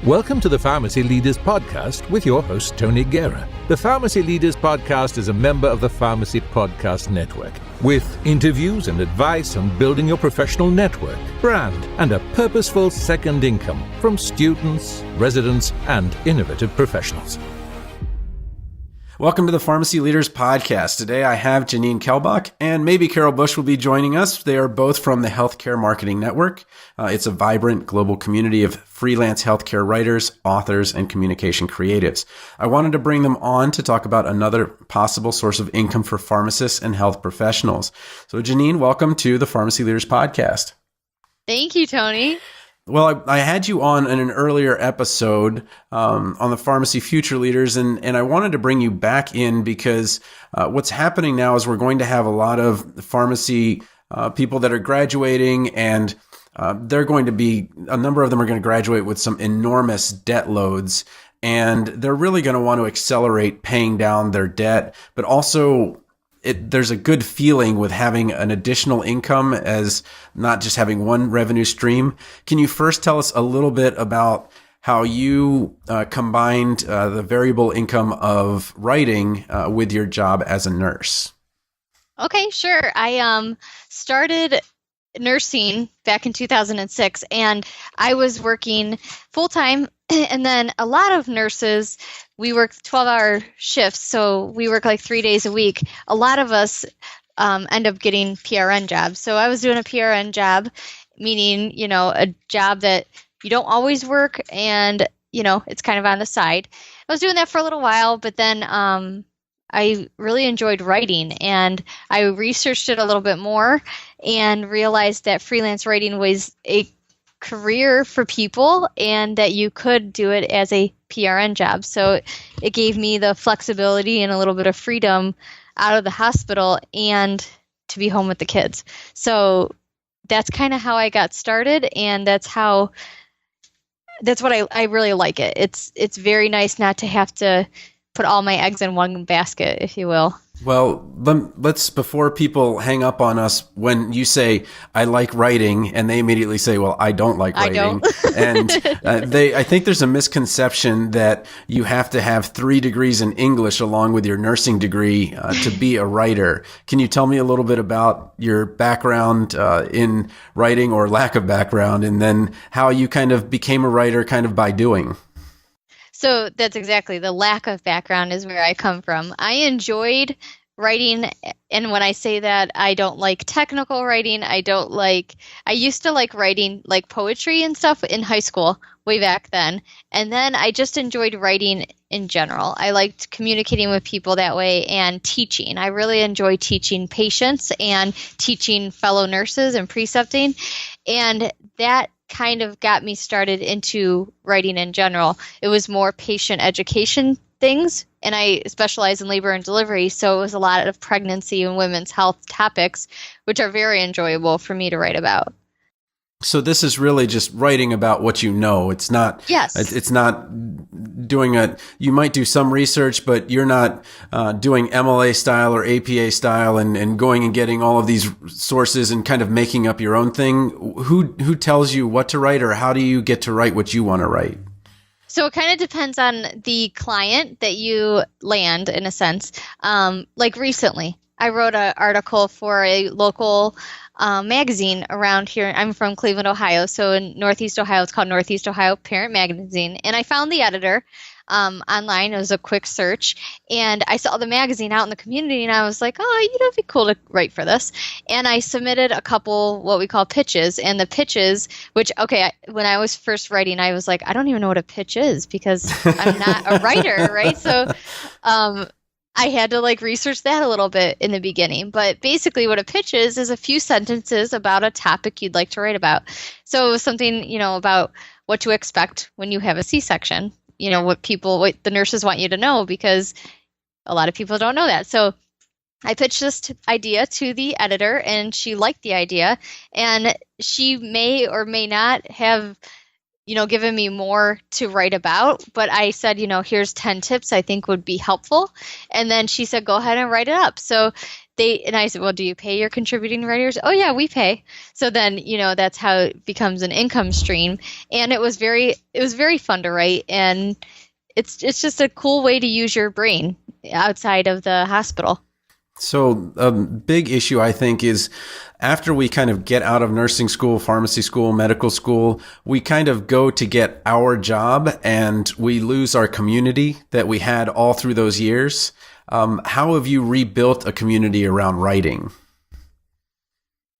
Welcome to the Pharmacy Leaders Podcast with your host, Tony Guerra. The Pharmacy Leaders Podcast is a member of the Pharmacy Podcast Network, with interviews and advice on building your professional network, brand, and a purposeful second income from students, residents, and innovative professionals. Welcome to the Pharmacy Leaders Podcast. Today I have Janine Kelbach and maybe Cheryl Bush will be joining us. They are both from the Healthcare Marketing Network. It's a vibrant global community of freelance healthcare writers, authors, and communication creatives. I wanted to bring them on to talk about another possible source of income for pharmacists and health professionals. So Janine, welcome to the Pharmacy Leaders Podcast. Thank you, Tony. Well, I had you on in an earlier episode on the Pharmacy Future Leaders, and I wanted to bring you back in because what's happening now is we're going to have a lot of pharmacy people that are graduating, and they're going to be, a number of them are going to graduate with some enormous debt loads, and they're really going to want to accelerate paying down their debt, but also there's a good feeling with having an additional income as not just having one revenue stream. Can you first tell us a little bit about how you combined the variable income of writing with your job as a nurse? Okay, sure. I started nursing back in 2006, and I was working full-time, and then a lot of nurses, we work 12-hour shifts, so we work like 3 days a week. A lot of us end up getting PRN jobs. So I was doing a PRN job, meaning, a job that you don't always work and, it's kind of on the side. I was doing that for a little while, but then I really enjoyed writing, and I researched it a little bit more and realized that freelance writing was a career for people and that you could do it as a PRN job. So it gave me the flexibility and a little bit of freedom out of the hospital and to be home with the kids. So that's kind of how I got started, and that's what I really like it. It's very nice not to have to put all my eggs in one basket, if you will. Well, let's, before people hang up on us when you say, I like writing, and they immediately say, well, I don't like writing. I don't. And I think there's a misconception that you have to have 3 degrees in English along with your nursing degree to be a writer. Can you tell me a little bit about your background in writing or lack of background, and then how you kind of became a writer kind of by doing? So that's exactly, the lack of background is where I come from. I enjoyed writing, and when I say that, I don't like technical writing. I used to like writing like poetry and stuff in high school way back then. And then I just enjoyed writing in general. I liked communicating with people that way and teaching. I really enjoy teaching patients and teaching fellow nurses and precepting. And that kind of got me started into writing in general. It was more patient education things, and I specialize in labor and delivery, so it was a lot of pregnancy and women's health topics, which are very enjoyable for me to write about. So this is really just writing about what you know. It's not. Yes. It's not doing you might do some research, but you're not doing MLA style or APA style and going and getting all of these sources and kind of making up your own thing. Who tells you what to write, or how do you get to write what you want to write? So it kind of depends on the client that you land, in a sense. Like recently, I wrote an article for a local magazine around here. I'm from Cleveland, Ohio. So in Northeast Ohio, it's called Northeast Ohio Parent Magazine. And I found the editor online. It was a quick search. And I saw the magazine out in the community, and I was like, oh, it'd be cool to write for this. And I submitted a couple what we call pitches. And the pitches, which, when I was first writing, I was like, I don't even know what a pitch is because I'm not a writer, right? So I had to research that a little bit in the beginning. But basically what a pitch is a few sentences about a topic you'd like to write about. So it was something, about what to expect when you have a C-section, what the nurses want you to know, because a lot of people don't know that. So I pitched this idea to the editor, and she liked the idea, and she may or may not have given me more to write about, but I said, here's 10 tips I think would be helpful. And then she said, go ahead and write it up. So and I said, well, do you pay your contributing writers? Oh yeah, we pay. So then, that's how it becomes an income stream. And it was very fun to write. And it's just a cool way to use your brain outside of the hospital. So a big issue, I think, is after we kind of get out of nursing school, pharmacy school, medical school, we kind of go to get our job and we lose our community that we had all through those years. How have you rebuilt a community around writing?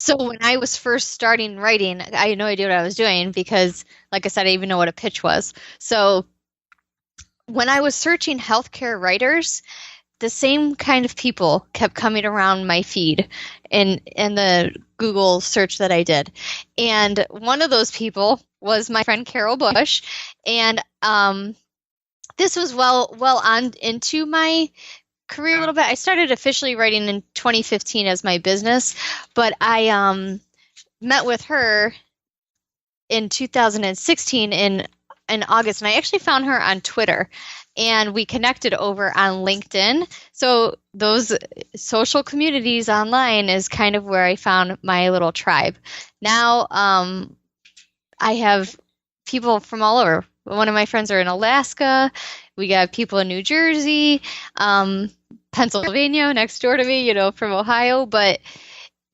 So when I was first starting writing, I had no idea what I was doing because, like I said, I didn't even know what a pitch was. So when I was searching healthcare writers, the same kind of people kept coming around my feed in the Google search that I did. And one of those people was my friend Cheryl Bush. And this was well on into my career a little bit. I started officially writing in 2015 as my business, but I met with her in 2016 in August, and I actually found her on Twitter. And we connected over on LinkedIn. So those social communities online is kind of where I found my little tribe. Now I have people from all over. One of my friends are in Alaska. We got people in New Jersey, Pennsylvania next door to me, from Ohio. But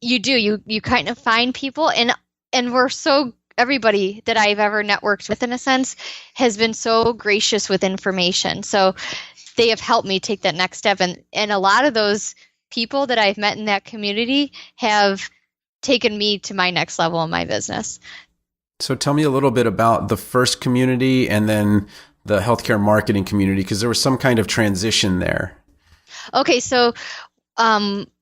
you kind of find people, and we're so everybody that I've ever networked with, in a sense, has been so gracious with information. So they have helped me take that next step. And a lot of those people that I've met in that community have taken me to my next level in my business. So tell me a little bit about the first community and then the healthcare marketing community, because there was some kind of transition there. Okay, so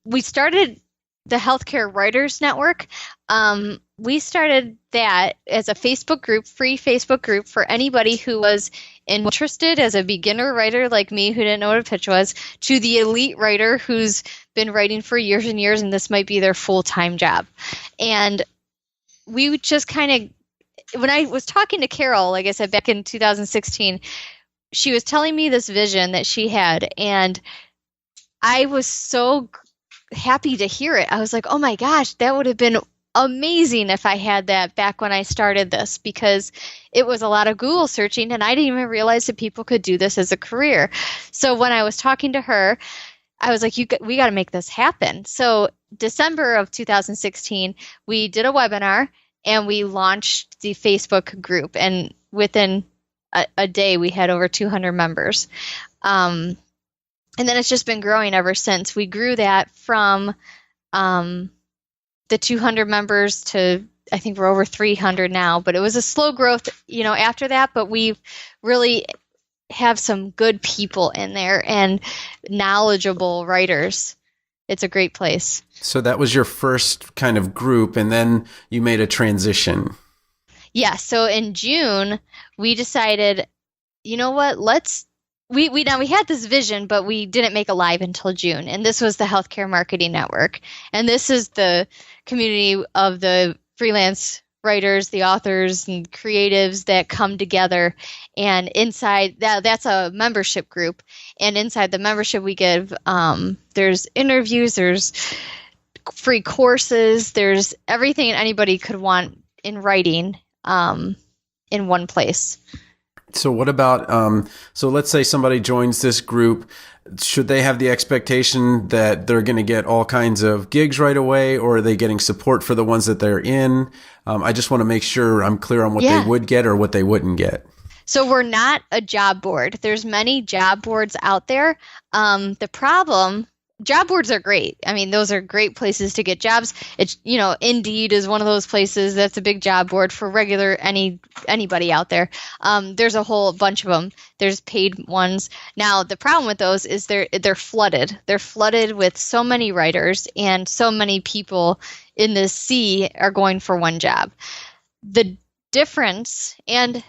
we started the Healthcare Writers Network. We started that as a Facebook group, free Facebook group for anybody who was interested, as a beginner writer like me who didn't know what a pitch was, to the elite writer who's been writing for years and years, and this might be their full-time job. And we just kind of, when I was talking to Carol, like I said, back in 2016, she was telling me this vision that she had, and I was so happy to hear it. I was like, oh my gosh, that would have been amazing if I had that back when I started this, because it was a lot of Google searching and I didn't even realize that people could do this as a career. So when I was talking to her, I was like, we got to make this happen. So December of 2016, we did a webinar and we launched the Facebook group, and within a day we had over 200 members. And then it's just been growing ever since. We grew that from the 200 members to, I think we're over 300 now, but it was a slow growth, after that, but we really have some good people in there and knowledgeable writers. It's a great place. So that was your first kind of group, and then you made a transition. Yeah. So in June, we decided, you know what, we had this vision, but we didn't make it live until June. And this was the Healthcare Marketing Network. And this is the community of the freelance writers, the authors and creatives that come together. And inside that's a membership group. And inside the membership, we give, there's interviews, there's free courses, there's everything anybody could want in writing in one place. So what about, so let's say somebody joins this group. Should they have the expectation that they're going to get all kinds of gigs right away, or are they getting support for the ones that they're in? I just want to make sure I'm clear on what they would get or what they wouldn't get. So we're not a job board. There's many job boards out there. The problem, job boards are great. I mean, those are great places to get jobs. It's, Indeed is one of those places that's a big job board for regular anybody out there. There's a whole bunch of them. There's paid ones. Now, the problem with those is they're flooded. They're flooded with so many writers, and so many people in the sea are going for one job. The difference, and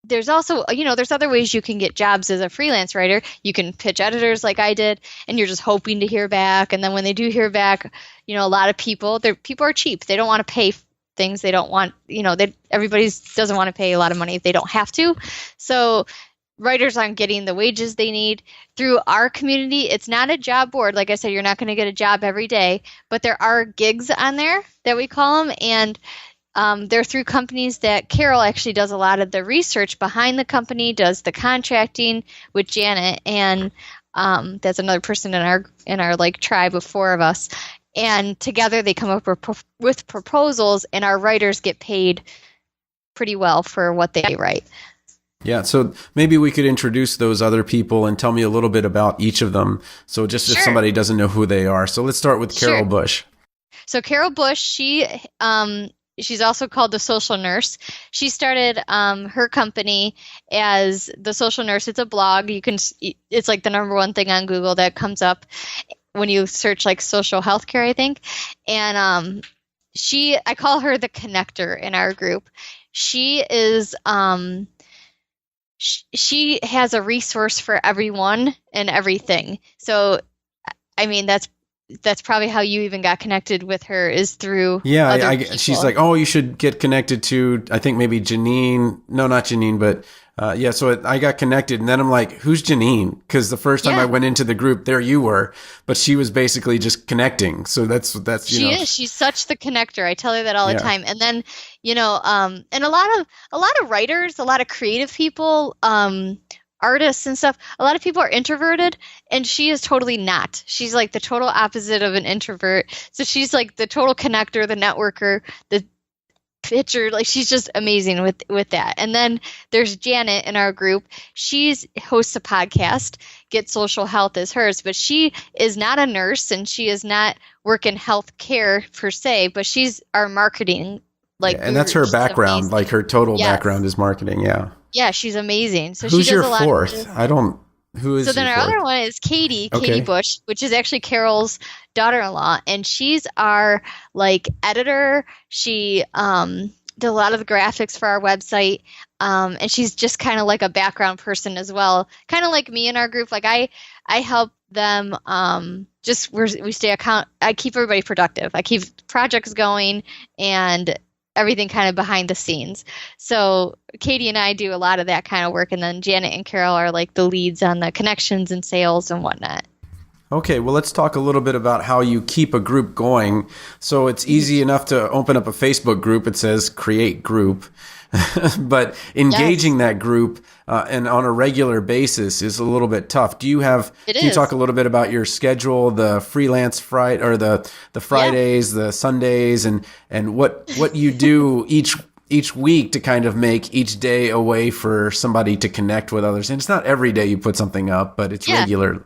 there's also, there's other ways you can get jobs as a freelance writer. You can pitch editors like I did, and you're just hoping to hear back. And then when they do hear back, a lot of people are cheap. They don't want to pay things. They don't want, everybody doesn't want to pay a lot of money if they don't have to. So writers aren't getting the wages they need through our community. It's not a job board. Like I said, you're not going to get a job every day, but there are gigs on there that we call them. And they're through companies that Carol actually does a lot of the research behind the company, does the contracting with Janet. And that's another person in our like tribe of 4 of us. And together they come up with proposals, and our writers get paid pretty well for what they write. Yeah, so maybe we could introduce those other people and tell me a little bit about each of them. So just if somebody doesn't know who they are. So let's start with Cheryl Bush. So Cheryl Bush, she's also called the Social Nurse. She started her company as the Social Nurse. It's a blog. It's like the number 1 thing on Google that comes up when you search like social healthcare, I think. And I call her the connector in our group. She is she has a resource for everyone and everything. So, I mean, that's probably how you even got connected with her, is through other people. She's like, oh, you should get connected to, I think maybe Janine. No, not Janine, but so I got connected, and then I'm like, who's Janine? Because the first time I went into the group, there you were, but she was basically just connecting. So that's she is. She's such the connector. I tell her that all the time. And then and a lot of writers, a lot of creative people, artists and stuff, a lot of people are introverted, and she is totally not. She's like the total opposite of an introvert. So she's like the total connector, the networker, the pitcher. Like, she's just amazing with that. And then there's Janet in our group. She hosts a podcast. Get Social Health is hers, but she is not a nurse, and she is not working health care per se, but she's our marketing. And that's her background. Like, her total background is marketing. Yeah. Yeah, she's amazing. So who's she does your a lot fourth? Who is? So then our fourth? other one is Katie Bush, which is actually Carol's daughter-in-law, and she's our like editor. She did a lot of the graphics for our website, and she's just kind of like a background person as well, kind of like me in our group. Like I help them. We stay account. I keep everybody productive. I keep projects going and everything kind of behind the scenes. So Katie and I do a lot of that kind of work, and then Janet and Carol are like the leads on the connections and sales and whatnot. Okay, well, let's talk a little bit about how you keep a group going. So it's easy enough to open up a Facebook group. It says create group. But engaging that group and on a regular basis is a little bit tough. Can you talk a little bit about your schedule, the freelance Friday, or the Fridays, the Sundays, and what you do each week to kind of make each day a way for somebody to connect with others? And it's not every day you put something up, but it's regular.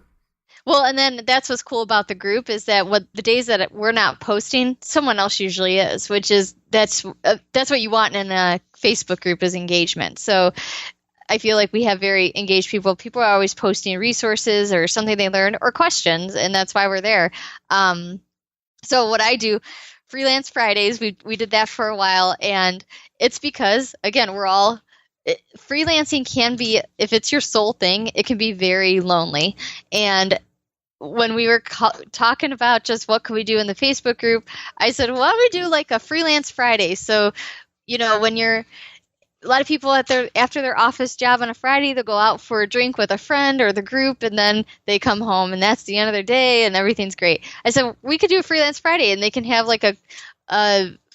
Well, and then that's what's cool about the group, is that the days that we're not posting, someone else usually is, which is that's what you want in a Facebook group, is engagement. So I feel like we have very engaged people. People are always posting resources or something they learned or questions, and that's why we're there. So what I do, Freelance Fridays, we did that for a while, and it's because, again, freelancing can be, if it's your sole thing, it can be very lonely. And when we were talking about just what could we do in the Facebook group, I said, why don't we do like a Freelance Friday? So, when a lot of people after their office job on a Friday, they'll go out for a drink with a friend or the group, and then they come home, and that's the end of their day, and everything's great. I said, we could do a Freelance Friday, and they can have like a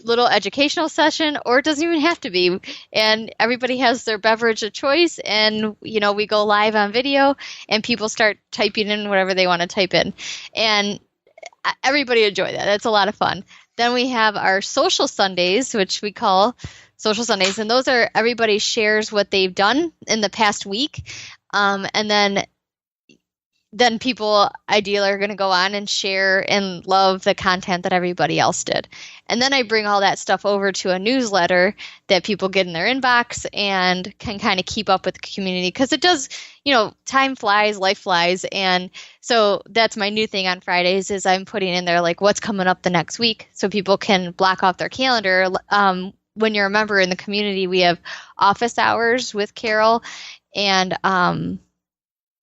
little educational session, or it doesn't even have to be. And everybody has their beverage of choice, and we go live on video, and people start typing in whatever they want to type in, and everybody enjoy that. That's a lot of fun. Then we have our social Sundays, which we call social Sundays, and those are everybody shares what they've done in the past week, and then people ideally are going to go on and share and love the content that everybody else did. And then I bring all that stuff over to a newsletter that people get in their inbox and can kind of keep up with the community, because it does, time flies, life flies. And so that's my new thing on Fridays, is I'm putting in there like what's coming up the next week, so people can block off their calendar. When you're a member in the community, we have office hours with Carol, and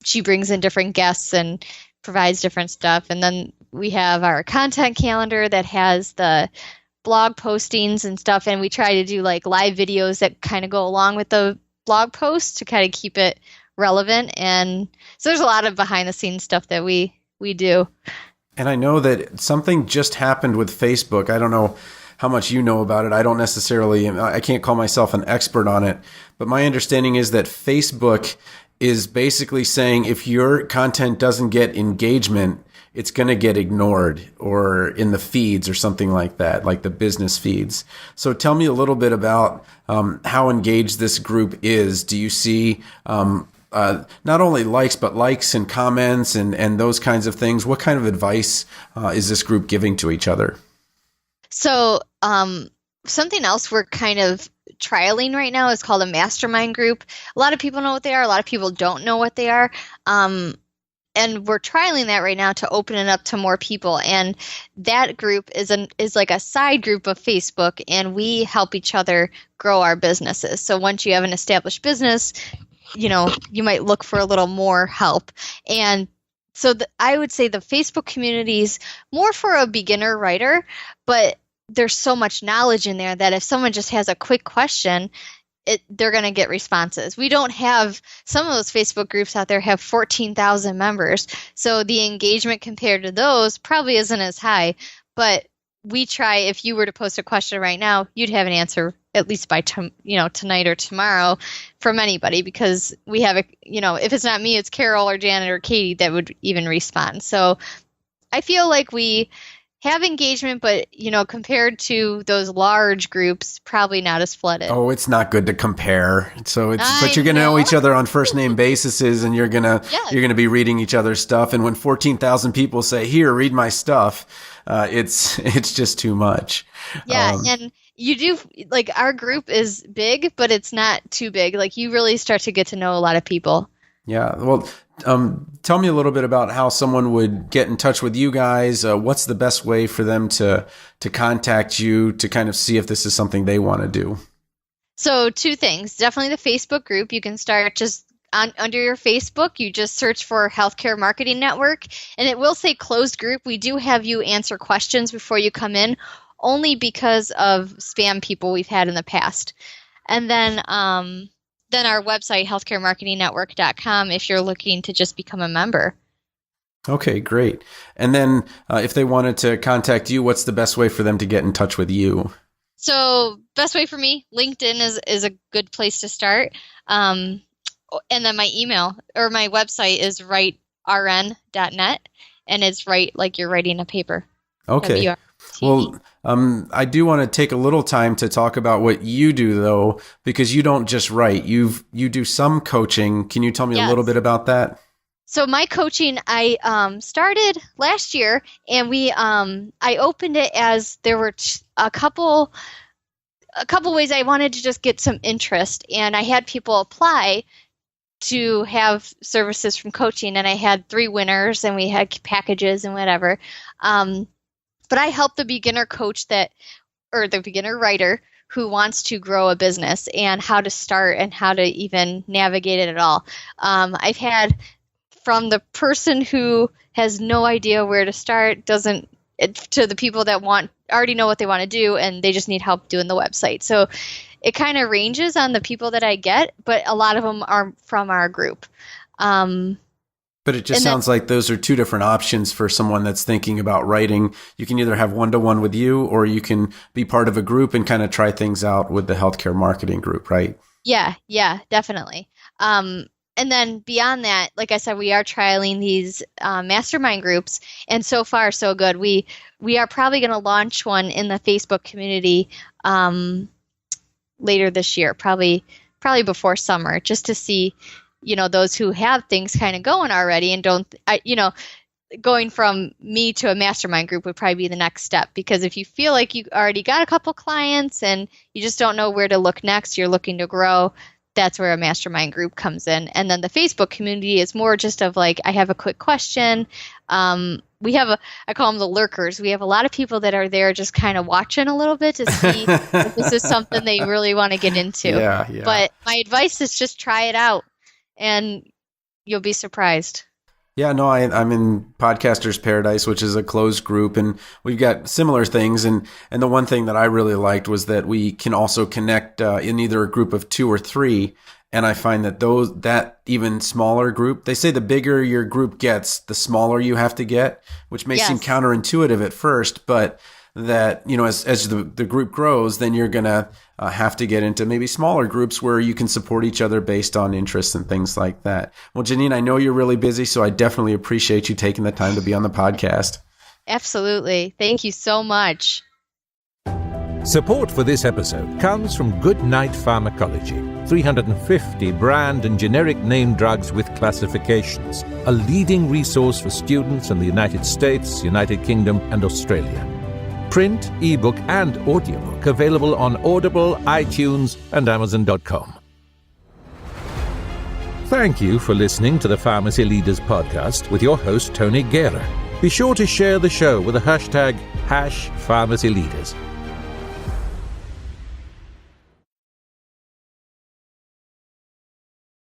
she brings in different guests and provides different stuff. And then we have our content calendar that has the blog postings and stuff, and we try to do like live videos that kind of go along with the blog posts to kind of keep it relevant. And so there's a lot of behind the scenes stuff that we do. And I know that something just happened with Facebook. I don't know how much you know about it. I can't call myself an expert on it, but my understanding is that Facebook is basically saying if your content doesn't get engagement, it's going to get ignored or in the feeds or something like that, like the business feeds. So tell me a little bit about how engaged this group is. Do you see not only likes, but likes and comments and those kinds of things? What kind of advice is this group giving to each other? So something else we're kind of trialing right now is called a mastermind group. A lot of people know what they are. A lot of people don't know what they are. And we're trialing that right now to open it up to more people. And that group is like a side group of Facebook, and we help each other grow our businesses. So once you have an established business, you might look for a little more help. And so I would say the Facebook community is more for a beginner writer, but there's so much knowledge in there that if someone just has a quick question, they're going to get responses. We don't have, some of those Facebook groups out there have 14,000 members. So the engagement compared to those probably isn't as high. But we try, if you were to post a question right now, you'd have an answer at least by tonight or tomorrow from anybody, because we have if it's not me, it's Carol or Janet or Katie that would even respond. So I feel like we have engagement, but compared to those large groups, probably not as flooded. Oh, it's not good to compare. So but you're going to know each other on first name bases, and you're going to be reading each other's stuff. And when 14,000 people say, "Here, read my stuff," it's just too much. Yeah, and you do, like, our group is big, but it's not too big. Like, you really start to get to know a lot of people. Yeah. Well, tell me a little bit about how someone would get in touch with you guys. What's the best way for them to contact you to kind of see if this is something they want to do? So two things. Definitely the Facebook group. You can start just under your Facebook. You just search for Healthcare Marketing Network, and it will say closed group. We do have you answer questions before you come in, only because of spam people we've had in the past. And then our website, healthcaremarketingnetwork.com, if you're looking to just become a member. Okay, great. And then if they wanted to contact you, what's the best way for them to get in touch with you? So best way for me, LinkedIn is a good place to start. And then my email or my website is write.rn.net, and it's write like you're writing a paper. Okay. W-R-T-E. Well, I do want to take a little time to talk about what you do, though, because you don't just write. You do some coaching. Can you tell me a little bit about that? So my coaching, I started last year, and I opened it as there were a couple ways I wanted to just get some interest, and I had people apply to have services from coaching, and I had 3 winners, and we had packages and whatever. But I help the beginner coach the beginner writer who wants to grow a business and how to start and how to even navigate it at all. I've had from the person who has no idea where to start, to the people that already know what they want to do and they just need help doing the website. So it kind of ranges on the people that I get, but a lot of them are from our group. But it just sounds like those are 2 different options for someone that's thinking about writing. You can either have one-to-one with you, or you can be part of a group and kind of try things out with the healthcare marketing group, right? Yeah, definitely. And then beyond that, like I said, we are trialing these mastermind groups, and so far so good. We are probably going to launch one in the Facebook community later this year, probably before summer, just to see those who have things kind of going already and going from me to a mastermind group would probably be the next step, because if you feel like you already got a couple clients and you just don't know where to look next, you're looking to grow, that's where a mastermind group comes in. And then the Facebook community is more just of like, I have a quick question. We have I call them the lurkers. We have a lot of people that are there just kind of watching a little bit to see if this is something they really want to get into. Yeah. But my advice is just try it out, and you'll be surprised. Yeah, no, I'm in Podcasters Paradise, which is a closed group, and we've got similar things. And the one thing that I really liked was that we can also connect in either a group of 2 or 3. And I find that that even smaller group, they say the bigger your group gets, the smaller you have to get, which may seem counterintuitive at first, but that, as the group grows, then you're going to have to get into maybe smaller groups where you can support each other based on interests and things like that. Well, Janine, I know you're really busy, so I definitely appreciate you taking the time to be on the podcast. Absolutely. Thank you so much. Support for this episode comes from Goodnight Pharmacology, 350 brand and generic name drugs with classifications, a leading resource for students in the United States, United Kingdom, and Australia. Print, ebook, and audiobook available on Audible, iTunes, and Amazon.com. Thank you for listening to the Pharmacy Leaders Podcast with your host, Tony Guerra. Be sure to share the show with the hashtag #PharmacyLeaders.